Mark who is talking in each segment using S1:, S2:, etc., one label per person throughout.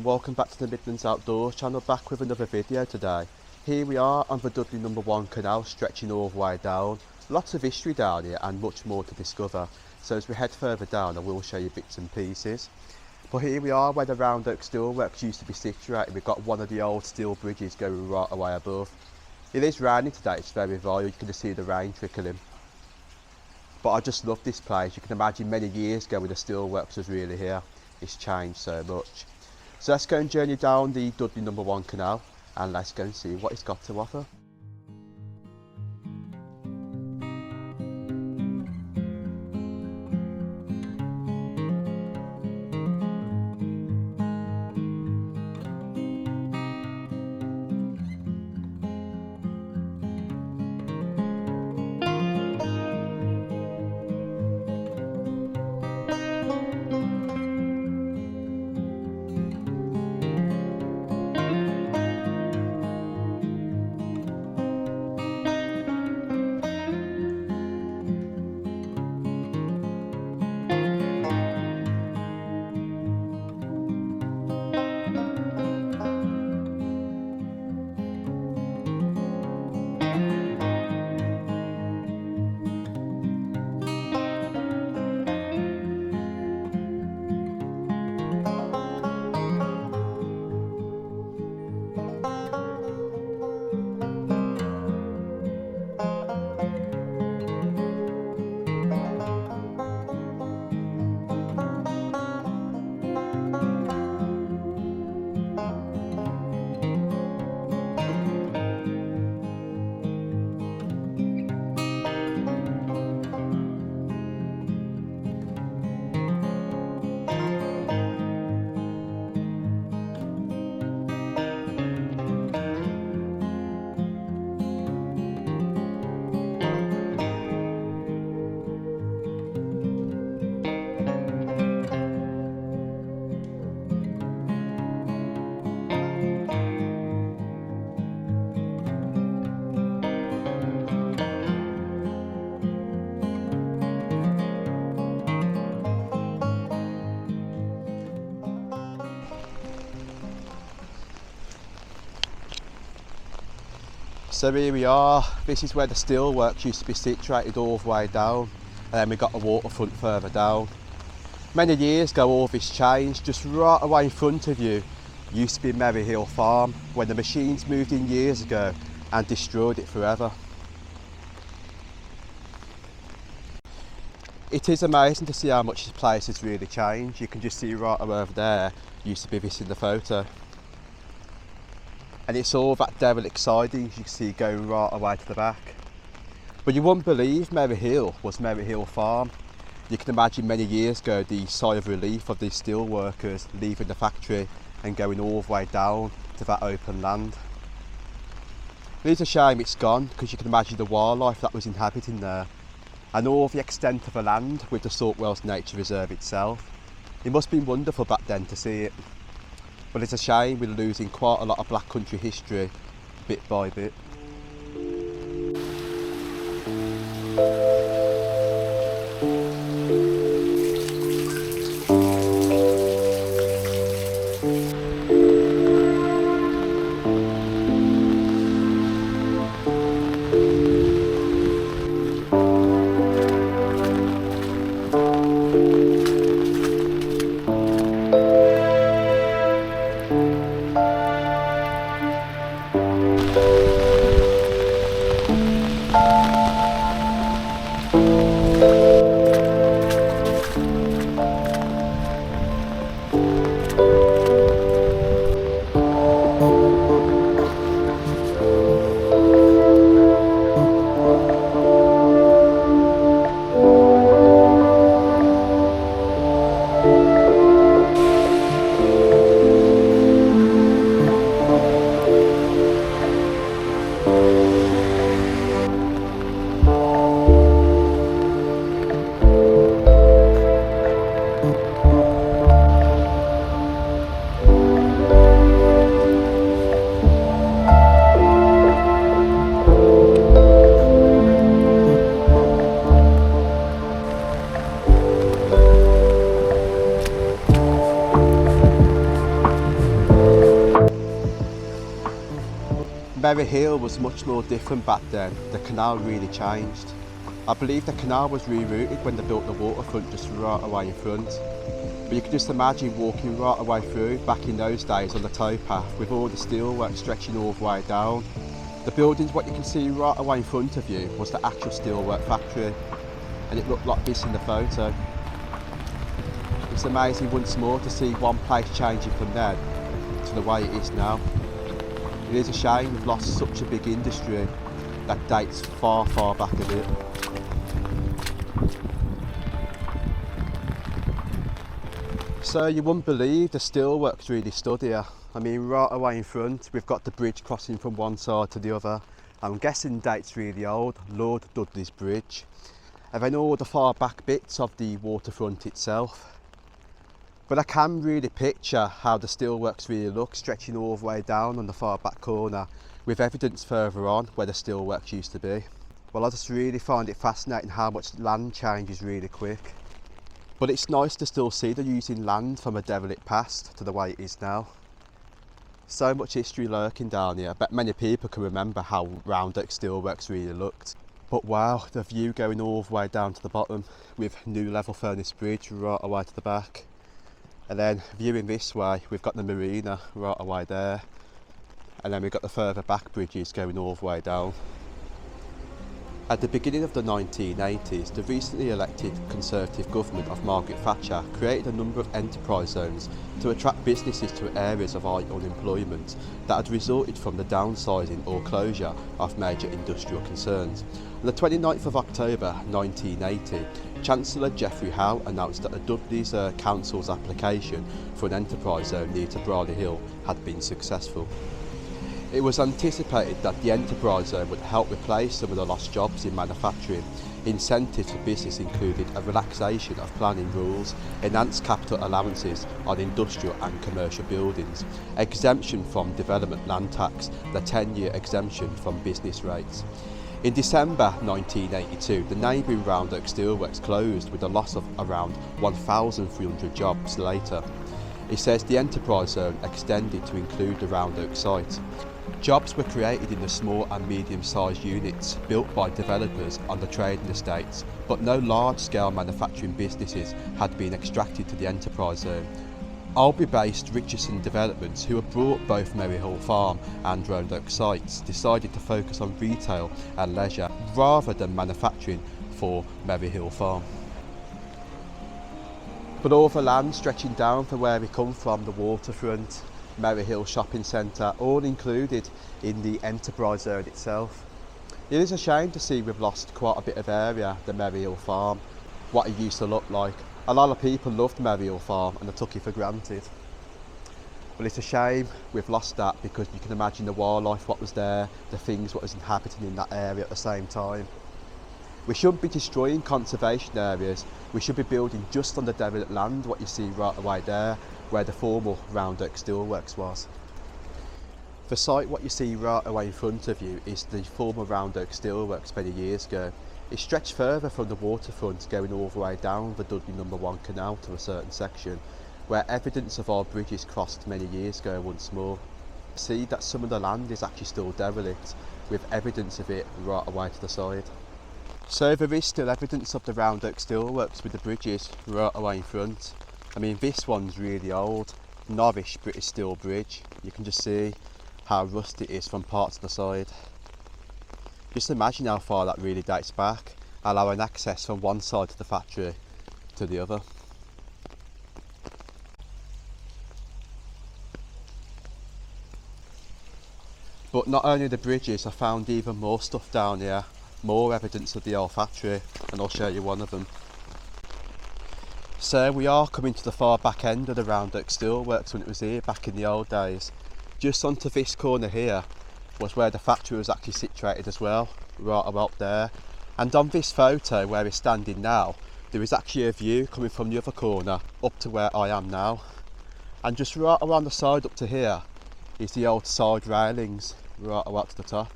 S1: and welcome back to the Midlands Outdoors channel, back with another video today. Here we are on the Dudley #1 canal stretching all the way down. Lots of history down here and much more to discover. So as we head further down I will show you bits and pieces. But here we are where the round oak steelworks used to be situated. We've got one of the old steel bridges going right away above. It is raining today, it's very vile, you can just see the rain trickling. But I just love this place. You can imagine many years ago when the steelworks was really here. It's changed so much. So let's go and journey down the Dudley #1 canal and let's go and see what it's got to offer. So here we are, this is where the steelworks used to be situated all the way down, and then we got the waterfront further down. Many years ago all this changed. Just right away in front of you used to be Merry Hill Farm, when the machines moved in years ago and destroyed it forever. It is amazing to see how much this place has really changed. You can just see right over there used to be this in the photo. And it's all that derelict siding you can see going right away to the back. But you wouldn't believe Merry Hill was Merry Hill Farm. You can imagine many years ago the sigh of relief of these steel workers leaving the factory and going all the way down to that open land. It is a shame it's gone, because you can imagine the wildlife that was inhabiting there and all the extent of the land with the Saltwells Nature Reserve itself. It must have been wonderful back then to see it. But it's a shame we're losing quite a lot of black country history bit by bit. Merry Hill was much more different back then. The canal really changed. I believe the canal was rerouted when they built the waterfront just right away in front. But you can just imagine walking right away through back in those days on the towpath with all the steelwork stretching all the way down. The buildings, what you can see right away in front of you, was the actual steelwork factory, and it looked like this in the photo. It's amazing once more to see one place changing from then to the way it is now. It is a shame we've lost such a big industry that dates far, far back a bit. So you wouldn't believe the steelworks really stood here. I mean, right away in front, we've got the bridge crossing from one side to the other. I'm guessing date's really old, Lord Dudley's Bridge. And then all the far back bits of the waterfront itself. But I can really picture how the steelworks really look, stretching all the way down on the far back corner, with evidence further on where the steelworks used to be. Well, I just really find it fascinating how much land changes really quick. But it's nice to still see them using land from a derelict past to the way it is now. So much history lurking down here. I bet many people can remember how Round Oak Steelworks really looked. But wow, the view going all the way down to the bottom with new level furnace bridge right away to the back. And then viewing this way, we've got the marina right away there. And then we've got the further back bridges going all the way down. At the beginning of the 1980s, the recently elected Conservative government of Margaret Thatcher created a number of enterprise zones to attract businesses to areas of high unemployment that had resulted from the downsizing or closure of major industrial concerns. On the 29th of October 1980, Chancellor Geoffrey Howe announced that the Dudley's Council's application for an enterprise zone near to Brierley Hill had been successful. It was anticipated that the enterprise zone would help replace some of the lost jobs in manufacturing. Incentives for business included a relaxation of planning rules, enhanced capital allowances on industrial and commercial buildings, exemption from development land tax, and a 10-year exemption from business rates. In December 1982, the neighbouring Round Oak Steelworks closed with a loss of around 1,300 jobs later. It says the enterprise zone extended to include the Round Oak site. Jobs were created in the small and medium-sized units built by developers on the trading estates, but no large-scale manufacturing businesses had been extracted to the enterprise zone. Albury-based Richardson Developments, who had brought both Merry Hill Farm and Round Oak sites, decided to focus on retail and leisure rather than manufacturing for Merry Hill Farm. But all the land stretching down from where we come from, the waterfront, Merry Hill Shopping Centre, all included in the enterprise zone itself. It is a shame to see we've lost quite a bit of area, the Merry Hill Farm, what it used to look like. A lot of people loved Merry Hill Farm and they took it for granted. But it's a shame we've lost that, because you can imagine the wildlife what was there, the things what was inhabiting in that area at the same time. We shouldn't be destroying conservation areas, we should be building just on the derelict land, what you see right away there, where the former Round Oak Steelworks was. The site what you see right away in front of you is the former Round Oak Steelworks many years ago. It stretched further from the waterfront, going all the way down the Dudley No. 1 canal to a certain section, where evidence of our bridges crossed many years ago once more. See that some of the land is actually still derelict, with evidence of it right away to the side. So there is still evidence of the Round Oak Steelworks with the bridges right away in front. I mean, this one's really old, Norwich British Steel Bridge. You can just see how rusty it is from parts of the side. Just imagine how far that really dates back, allowing access from one side of the factory to the other. But not only the bridges, I found even more stuff down here, more evidence of the old factory, and I'll show you one of them. So we are coming to the far back end of the Round Oak Steelworks when it was here back in the old days. Just onto this corner here was where the factory was actually situated as well, right up there. And on this photo where we're standing now, there is actually a view coming from the other corner up to where I am now. And just right around the side up to here is the old side railings, right up to the top.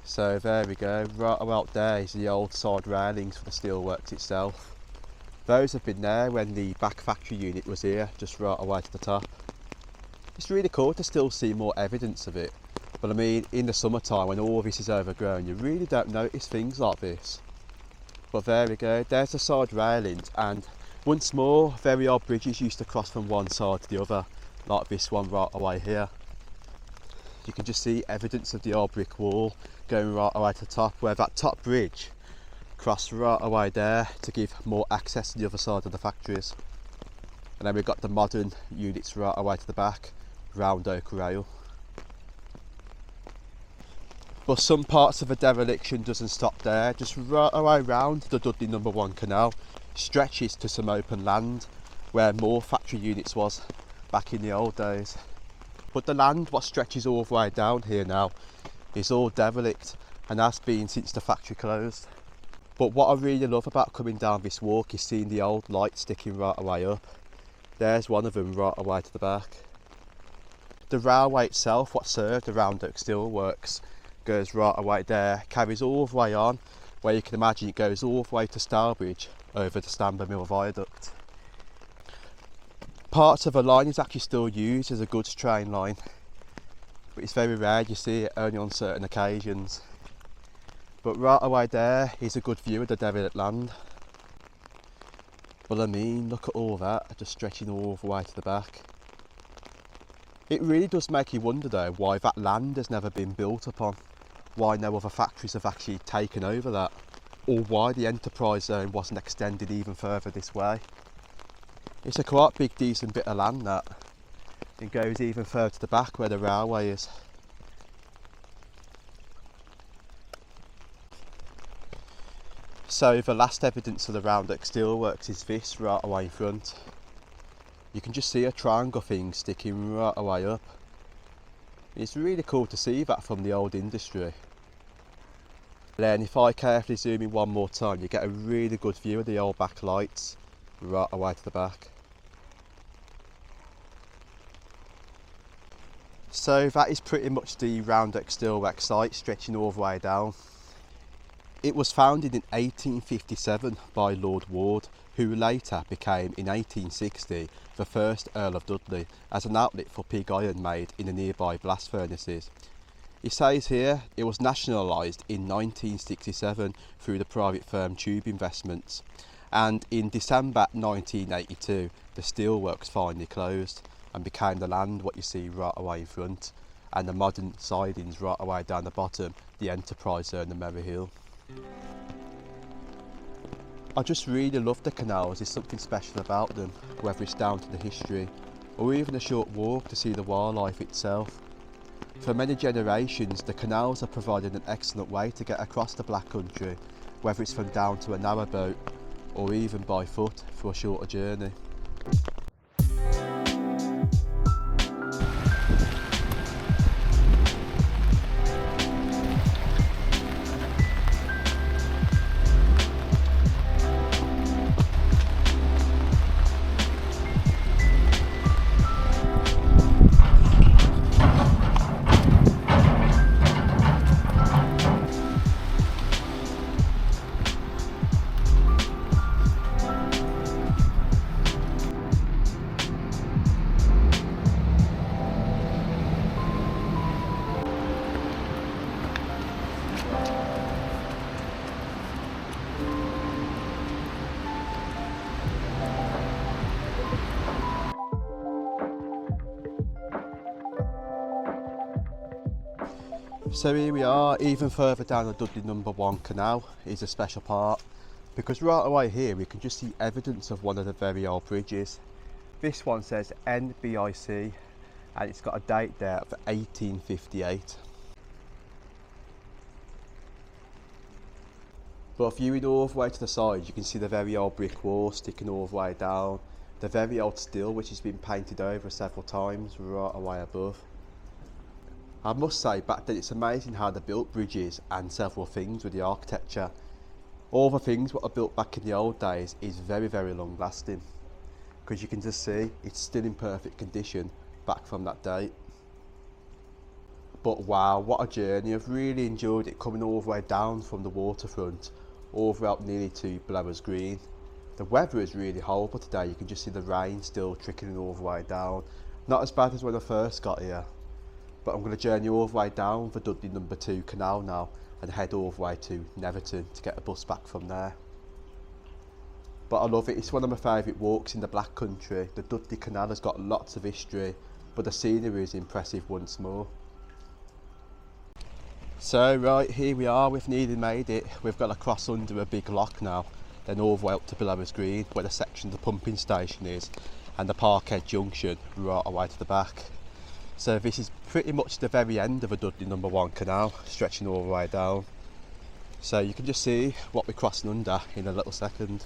S1: So there we go, right about there is the old side railings for the steelworks itself. Those have been there when the back factory unit was here, just right away to the top. It's really cool to still see more evidence of it. But I mean, in the summertime when all this is overgrown, you really don't notice things like this. But there we go, there's the side railings, and once more, very old bridges used to cross from one side to the other, like this one right away here. You can just see evidence of the old brick wall going right away to the top, where that top bridge crossed right away there to give more access to the other side of the factories. And then we've got the modern units right away to the back, round oak rail. But some parts of the dereliction doesn't stop there, just right away round the Dudley No. 1 canal stretches to some open land where more factory units was back in the old days. But the land what stretches all the way down here now is all derelict and has been since the factory closed. But what I really love about coming down this walk is seeing the old lights sticking right away up. There's one of them right away to the back. The railway itself, what served the Round Oak Steelworks, goes right away there, carries all the way on, where you can imagine it goes all the way to Stourbridge over the Stamber Mill Viaduct. Parts of the line is actually still used as a goods train line, but it's very rare you see it, only on certain occasions. But right away there is a good view of the derelict land. But I mean, look at all that, just stretching all the way to the back. It really does make you wonder though why that land has never been built upon, why no other factories have actually taken over that, or why the enterprise zone wasn't extended even further this way. It's a quite big decent bit of land that. It goes even further to the back where the railway is. So the last evidence of the Round Oak Steelworks is this right away in front. You can just see a triangle thing sticking right away up. It's really cool to see that from the old industry. Then if I carefully zoom in one more time, you get a really good view of the old back lights right away to the back. So that is pretty much the Round Oak Steelworks site stretching all the way down. It was founded in 1857 by Lord Ward, who later became in 1860 the first Earl of Dudley as an outlet for pig iron made in the nearby blast furnaces. It says here it was nationalised in 1967 through the private firm Tube Investments, and in December 1982 the steelworks finally closed and became the land what you see right away in front, and the modern sidings right away down the bottom, the enterprise zone and Merry Hill. I just really love the canals. There's something special about them, whether it's down to the history or even a short walk to see the wildlife itself. For many generations the canals have provided an excellent way to get across the Black Country, whether it's from down to a narrow boat or even by foot for a shorter journey. So here we are, even further down the Dudley No. 1 canal is a special part, because right away here we can just see evidence of one of the very old bridges. This one says NBIC and it's got a date there of 1858. But viewing all the way to the side, you can see the very old brick wall sticking all the way down, the very old steel which has been painted over several times right away above. I must say, back then it's amazing how they built bridges and several things with the architecture. All the things what are built back in the old days is very, very long lasting, because you can just see it's still in perfect condition back from that date. But wow, what a journey. I've really enjoyed it, coming all the way down from the waterfront all the way up nearly to Blowers Green. The weather is really horrible today. You can just see the rain still trickling all the way down. Not as bad as when I first got here, But I'm going to journey all the way down the Dudley number 2 canal now and head all the way to Netherton to get a bus back from there. But I love it, it's one of my favourite walks in the Black Country. The Dudley Canal has got lots of history, but the scenery is impressive once more. So right, here we are, we've nearly made it. We've got to cross under a big lock now, then all the way up to Blowers Green, where the section of the pumping station is, and the Parkhead Junction right away to the back. So this is pretty much the very end of a Dudley number 1 canal, stretching all the way down. So you can just see what we're crossing under in a little second.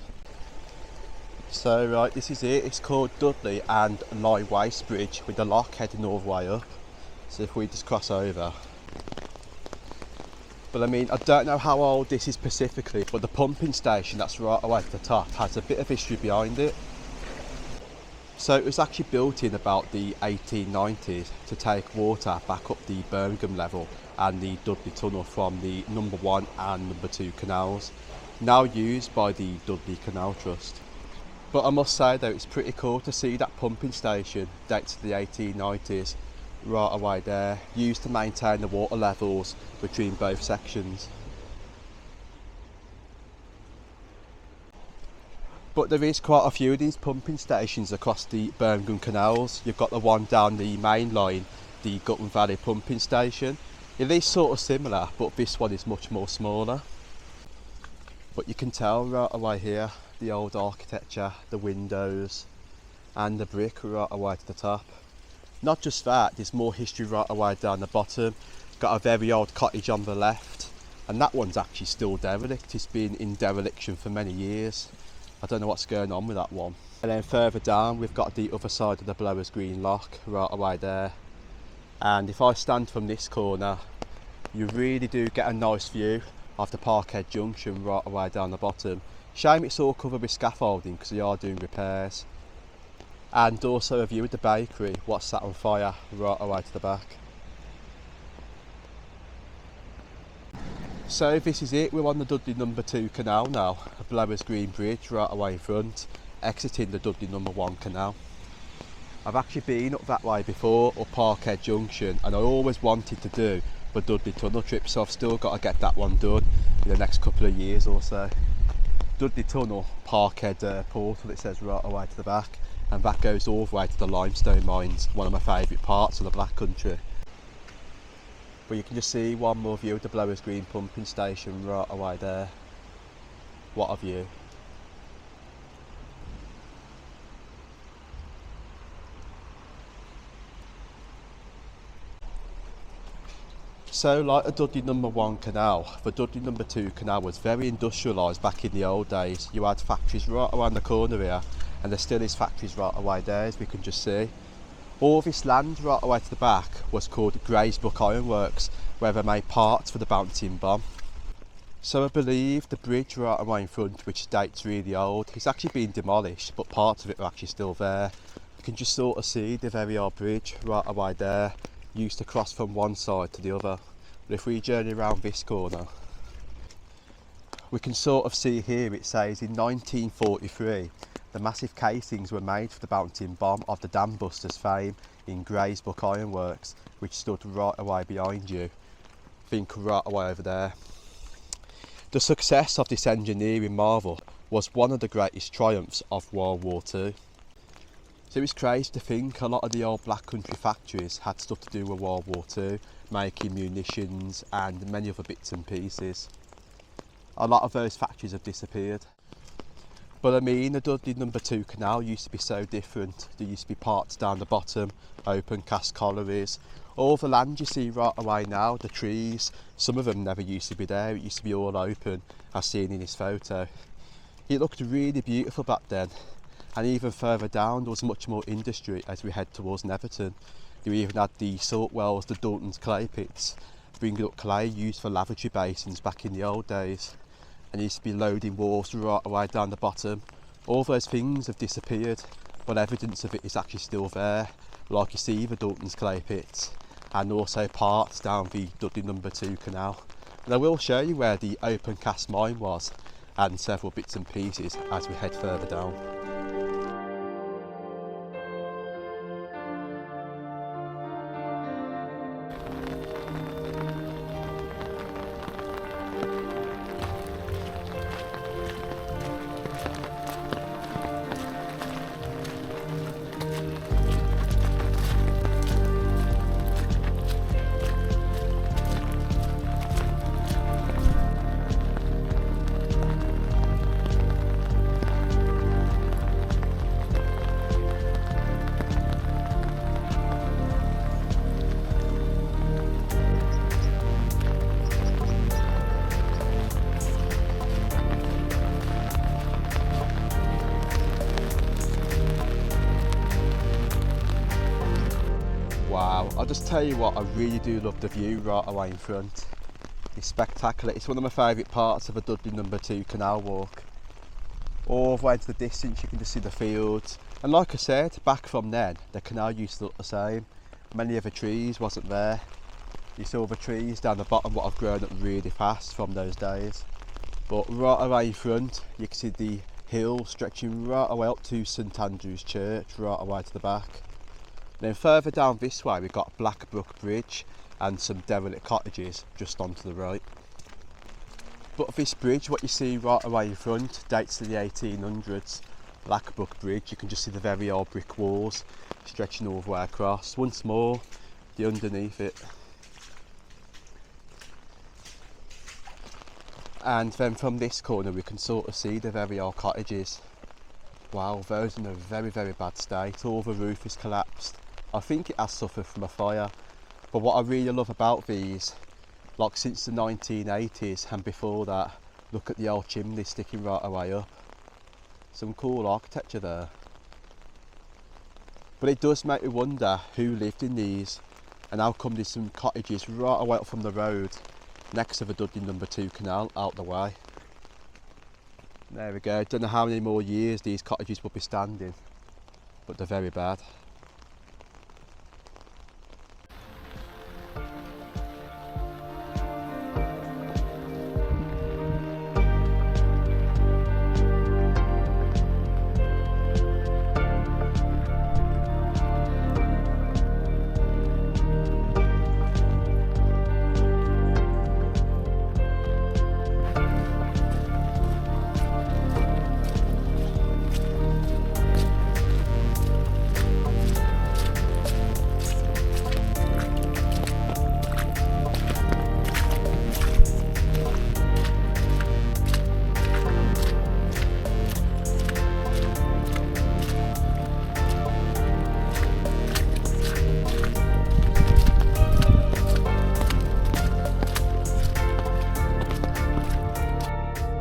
S1: So right, this is it, it's called Dudley and Lye Waste Bridge with the lock heading all the way up. So if we just cross over. But I mean, I don't know how old this is specifically, but the pumping station that's right away at the top has a bit of history behind it. So it was actually built in about the 1890s to take water back up the Birmingham level and the Dudley Tunnel from the number 1 and number 2 canals, now used by the Dudley Canal Trust. But I must say though, it's pretty cool to see that pumping station dates to the 1890s right away there, used to maintain the water levels between both sections. But there is quite a few of these pumping stations across the Birmingham canals. You've got the one down the main line, the Gutton Valley pumping station. It is sort of similar, but this one is much more smaller. But you can tell right away here, the old architecture, the windows and the brick right away to the top. Not just that, there's more history right away down the bottom. Got a very old cottage on the left, and that one's actually still derelict. It's been in dereliction for many years. I don't know what's going on with that one. And then further down we've got the other side of the Blowers Green lock right away there. And if I stand from this corner, you really do get a nice view of the Parkhead Junction right away down the bottom. Shame it's all covered with scaffolding because they are doing repairs. And also a view of the bakery, what's sat on fire right away to the back. So this is it, we're on the Dudley number 2 canal now, a Blowers Green Bridge right away in front, exiting the Dudley number 1 canal. I've actually been up that way before, up Parkhead Junction, and I always wanted to do the Dudley tunnel trip, so I've still got to get that one done in the next couple of years or so. Dudley Tunnel, Parkhead portal, it says right away to the back, and that goes all the way to the limestone mines, one of my favourite parts of the Black Country. But you can just see one more view of the Blowers Green pumping station right away there. What a view. So like the Dudley number 1 canal, the Dudley number 2 canal was very industrialised back in the old days. You had factories right around the corner here, and there still is factories right away there, as we can just see. All this land right away to the back was called Graysbrook Ironworks, where they made parts for the bouncing bomb. So I believe the bridge right away in front, which dates really old, it's actually been demolished, but parts of it are actually still there. You can just sort of see the very old bridge right away there, used to cross from one side to the other. But if we journey around this corner, we can sort of see here it says in 1943 the massive casings were made for the bouncing bomb of the Dam Busters fame in Graysbrook Ironworks, which stood right away behind you. Think right away over there. The success of this engineering marvel was one of the greatest triumphs of World War II. So it's crazy to think a lot of the old Black Country factories had stuff to do with World War II, making munitions and many other bits and pieces. A lot of those factories have disappeared. But I mean, the Dudley number 2 canal used to be so different. There used to be parts down the bottom, open cast collieries. All the land you see right away now, the trees, some of them never used to be there. It used to be all open, as seen in this photo. It looked really beautiful back then. And even further down, there was much more industry as we head towards Netherton. You even had the salt wells, the Dalton's clay pits, bringing up clay used for lavatory basins back in the old days. And used to be loading water right away down the bottom. All those things have disappeared, but evidence of it is actually still there, like you see the Dalton's clay pits, and also parts down the Dudley number 2 canal. And I will show you where the open cast mine was, and several bits and pieces as we head further down. Wow, I'll just tell you what, I really do love the view right away in front. It's spectacular. It's one of my favourite parts of a Dudley number 2 canal walk. All the way into the distance you can just see the fields, and like I said, back from then the canal used to look the same. Many of the trees wasn't there. You saw the trees down the bottom what have grown up really fast from those days. But right away in front you can see the hill stretching right away up to St Andrew's Church, right away to the back. Then further down this way we've got Blackbrook Bridge and some derelict cottages just on to the right. But this bridge, what you see right away in front, dates to the 1800s. Blackbrook Bridge, you can just see the very old brick walls stretching all the way across. Once more, the underneath it. And then from this corner we can sort of see the very old cottages. Wow, those in a very, very bad state. All the roof is collapsed. I think it has suffered from a fire. But what I really love about these, like since the 1980s and before that, look at the old chimney sticking right away up. Some cool architecture there. But it does make me wonder who lived in these and how come there's some cottages right away up from the road next to the Dudley number 2 canal out the way. There we go, don't know how many more years these cottages will be standing, but they're very bad.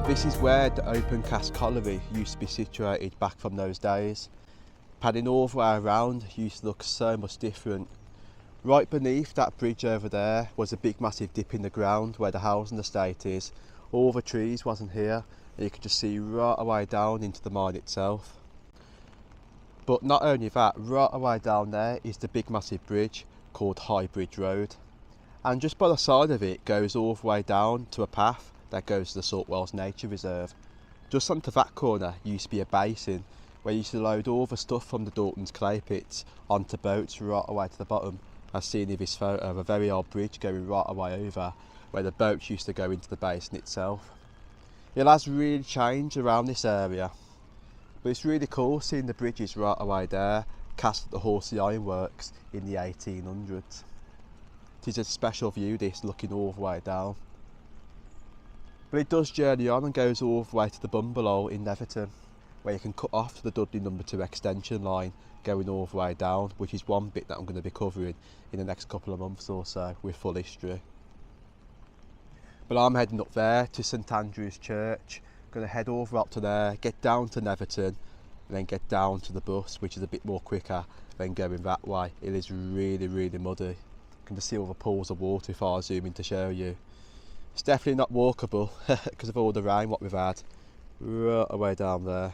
S1: This is where the open cast colliery used to be situated back from those days. Padding all the way around used to look so much different. Right beneath that bridge over there was a big massive dip in the ground where the housing estate is. All the trees wasn't here and you could just see right away down into the mine itself. But not only that, right away down there is the big massive bridge called High Bridge Road. And just by the side of it goes all the way down to a path that goes to the Saltwells Nature Reserve. Just onto that corner used to be a basin where you used to load all the stuff from the Dalton's clay pits onto boats right away to the bottom. As seen in this photo of a very old bridge going right away over where the boats used to go into the basin itself. It has really changed around this area, but it's really cool seeing the bridges right away there cast at the Horsey Ironworks in the 1800s. It is a special view this, looking all the way down. But it does journey on and goes all the way to the bungalow in Netherton, where you can cut off to the Dudley number 2 extension line going all the way down, which is one bit that I'm going to be covering in the next couple of months or so with full history. But I'm heading up there to St Andrew's Church, going to head over up to there, get down to Netherton and then get down to the bus, which is a bit more quicker than going that way. It is really, really muddy. You can just see all the pools of water if I zoom in to show you. It's definitely not walkable because of all the rain what we've had right away down there.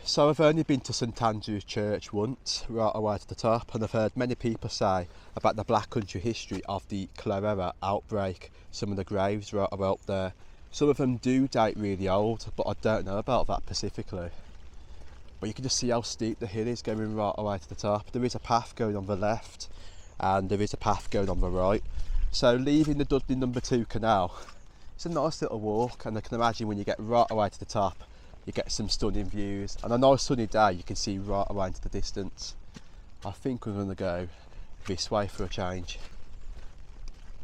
S1: So I've only been to St Andrew's Church once, right away to the top, and I've heard many people say about the Black Country history of the cholera outbreak. Some of the graves right away up there. Some of them do date really old, but I don't know about that specifically. But you can just see how steep the hill is going right away to the top. There is a path going on the left and there is a path going on the right. So leaving the Dudley number 2 canal, it's a nice little walk, and I can imagine when you get right away to the top you get some stunning views, and a nice sunny day you can see right away into the distance. I think we're going to go this way for a change.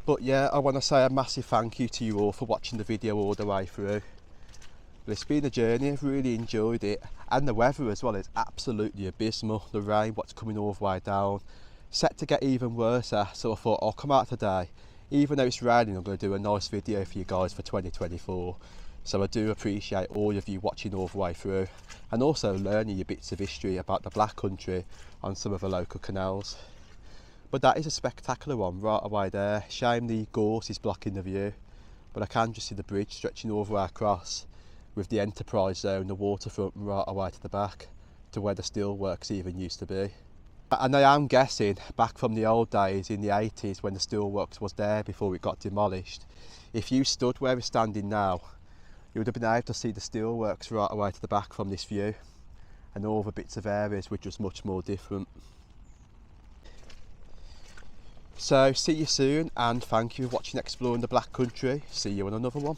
S1: But yeah, I want to say a massive thank you to you all for watching the video all the way through. But it's been a journey, I've really enjoyed it, and the weather as well is absolutely abysmal. The rain what's coming all the way down, set to get even worse, so I thought I'll come out today. Even though it's raining, I'm going to do a nice video for you guys for 2024, So I do appreciate all of you watching all the way through, and also learning your bits of history about the Black Country on some of the local canals. But that is a spectacular one right away there. Shame the gorse is blocking the view, but I can just see the bridge stretching all the way across, with the enterprise zone, the waterfront right away to the back, to where the steelworks even used to be. And I am guessing back from the old days in the 80s when the steelworks was there before it got demolished, if you stood where we're standing now, you would have been able to see the steelworks right away to the back from this view, and all the bits of areas were just much more different. So see you soon, and thank you for watching Exploring the Black Country. See you on another one.